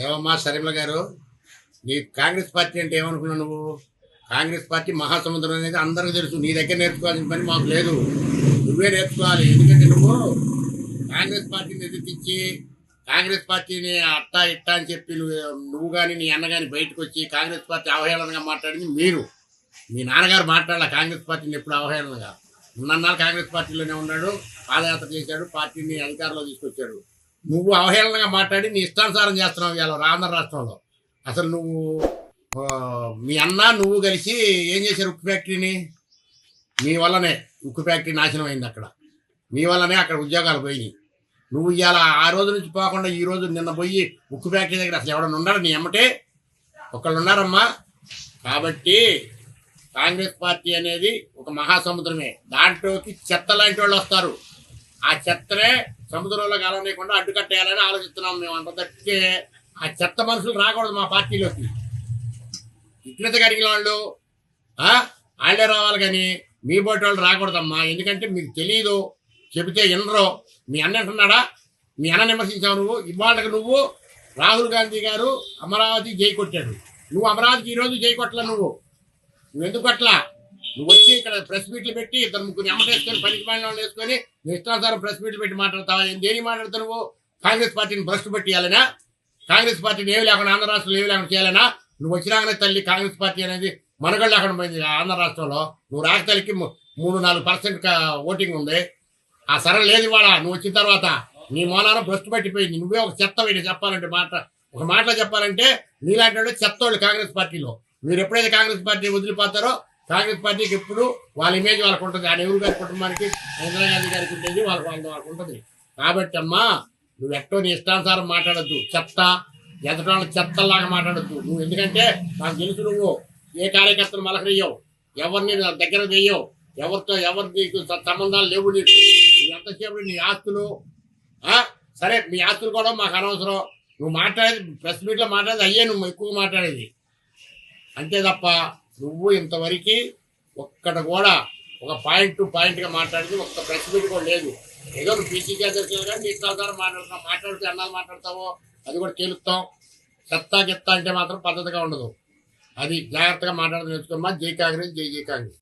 ఏమమ్మా శర్మిల గారు, నీ కాంగ్రెస్ పార్టీ అంటే ఏమనుకున్నావు నువ్వు? కాంగ్రెస్ పార్టీ మహాసముద్రం అనేది అందరికీ తెలుసు. నీ దగ్గర నేర్చుకోవాల్సిన పని మాకు లేదు, నువ్వే నేర్చుకోవాలి. ఎందుకంటే నువ్వు కాంగ్రెస్ పార్టీని ఎదిరించి కాంగ్రెస్ పార్టీని అట్టా ఇట్టా అని చెప్పి నువ్వు కానీ నీ అన్న కానీ బయటకు వచ్చి కాంగ్రెస్ పార్టీ అవహేళనగా మాట్లాడింది మీరు. మీ నాన్నగారు మాట్లాడాల కాంగ్రెస్ పార్టీని ఎప్పుడు అవహేళనగా. ఉన్నన్నాళ్ళు కాంగ్రెస్ పార్టీలోనే ఉన్నాడు, పాదయాత్ర చేశాడు, పార్టీని అధికారంలో తీసుకొచ్చాడు. నువ్వు అవహేళనగా మాట్లాడి నీ ఇష్టానుసారం చేస్తున్నావు ఇవాళ ఆంధ్ర రాష్ట్రంలో. అసలు నువ్వు మీ అన్న నువ్వు కలిసి ఏం చేశారు? ఉక్కు ఫ్యాక్టరీని మీ వల్లనే ఉక్కు ఫ్యాక్టరీ నాశనం అయింది. అక్కడ మీ వల్లనే అక్కడ ఉద్యోగాలు పోయినాయి. నువ్వు ఇవాళ ఆ రోజు నుంచి పోకుండా ఈ రోజు నిన్న పోయి ఉక్కు ఫ్యాక్టరీ దగ్గర అసలు ఎవడన్నా ఉన్నాడు నీ ఎమ్మటే? ఒకళ్ళు ఉన్నారమ్మా. కాబట్టి కాంగ్రెస్ పార్టీ అనేది ఒక మహాసముద్రమే. దాంట్లోకి చెత్త లాంటి వాళ్ళు వస్తారు. ఆ చెత్తనే సముద్రంలో కలవనీయకుండా అడ్డుకట్టేయాలని ఆలోచిస్తున్నాం మేము. అంత తప్పితే ఆ చెత్త మనుషులు రాకూడదు మా పార్టీలోకి. విఘ్నత కలిగిన వాళ్ళు వాళ్ళే రావాలి, కానీ మీ బోటి వాళ్ళు రాకూడదమ్మా. ఎందుకంటే మీకు తెలియదు, చెబితే వినరు. మీ అన్న అంటున్నాడా? మీ అన్న విమర్శించావు నువ్వు. ఇవాళకి నువ్వు రాహుల్ గాంధీ గారు అమరావతి జై కొట్టాడు, నువ్వు అమరావతికి ఈరోజు జై కొట్టలా. నువ్వు ఎందుకు కొట్టలా? నువ్వు వచ్చి ఇక్కడ ప్రెస్ మీట్లు పెట్టి ఇద్దరు ముగ్గురు ఎమ్మటేసుకొని పనికి వాళ్ళు వేసుకొని నీ ఇష్టానుసారం ప్రెస్ మీట్లు పెట్టి మాట్లాడతావా? దేని మాట్లాడతావు నువ్వు? కాంగ్రెస్ పార్టీని భ్రష్టు పెట్టేయాలనా? కాంగ్రెస్ పార్టీని ఏమి లేకుండా ఆంధ్ర రాష్ట్రంలో ఏమి లేకుండా చేయాలనా? నువ్వు వచ్చినాకనే తల్లి కాంగ్రెస్ పార్టీ అనేది మనగడ లేకుండా పోయింది ఆంధ్ర రాష్ట్రంలో. నువ్వు రాక తల్లికి 3-4% ఓటింగ్ ఉంది. ఆ సరళ లేదు ఇవాళ. నువ్వు వచ్చిన తర్వాత నీ మూలాన భ్రష్టు పట్టిపోయింది. నువ్వే ఒక చెత్త వేడి చెప్పాలంటే ఒక మాటలో చెప్పాలంటే నీలాంటి వాళ్ళు చెత్తోళ్ళు కాంగ్రెస్ పార్టీలో. మీరు ఎప్పుడైతే కాంగ్రెస్ పార్టీ వదిలిపోతారో కాంగ్రెస్ పార్టీకి ఎప్పుడు వాళ్ళ ఇమేజ్ వాళ్ళకు ఉంటుంది. ఆ నెహ్రూ గారి కుటుంబానికి, ఇందిరాగాంధీ గారికి ఉంటుంది, వాళ్ళకు ఉంటుంది. కాబట్టి అమ్మా, నువ్వు ఎట్టో నీ ఇష్టానుసారం మాట్లాడద్దు. చెత్త ఎదటాలను చెత్తలాగా మాట్లాడద్దు నువ్వు. ఎందుకంటే నాకు తెలుసు నువ్వు ఏ కార్యకర్తలు మలకరియవు, ఎవరిని దగ్గర తెయ్యవు, ఎవరు నీకు సంబంధాలు లేవు నీకు. ఎంతసేపు నీ ఆస్తులు సరే, మీ ఆస్తులు కూడా మాకు అనవసరం. నువ్వు మాట్లాడేది ప్రెస్ మీట్లో మాట్లాడేది అయ్యే నువ్వు ఎక్కువ మాట్లాడేది, అంతే తప్ప నువ్వు ఇంతవరకు ఒక్కటి కూడా ఒక పాయింట్ టు పాయింట్గా మాట్లాడేది ఒక్క ప్రెస్ మీట్ కూడా లేదు. ఏదో నువ్వు పీసీసీ అధ్యక్షులు కానీ నీ ఇష్టానుసారం మాట్లాడితే అన్నాలు మాట్లాడతావో అది కూడా తేలుస్తాం. చెత్త గిత్త అంటే మాత్రం పద్ధతిగా ఉండదు. అది జాగ్రత్తగా మాట్లాడడం నేర్చుకోమ్మా. జై కాంగ్రెస్, జై జై కాంగ్రెస్.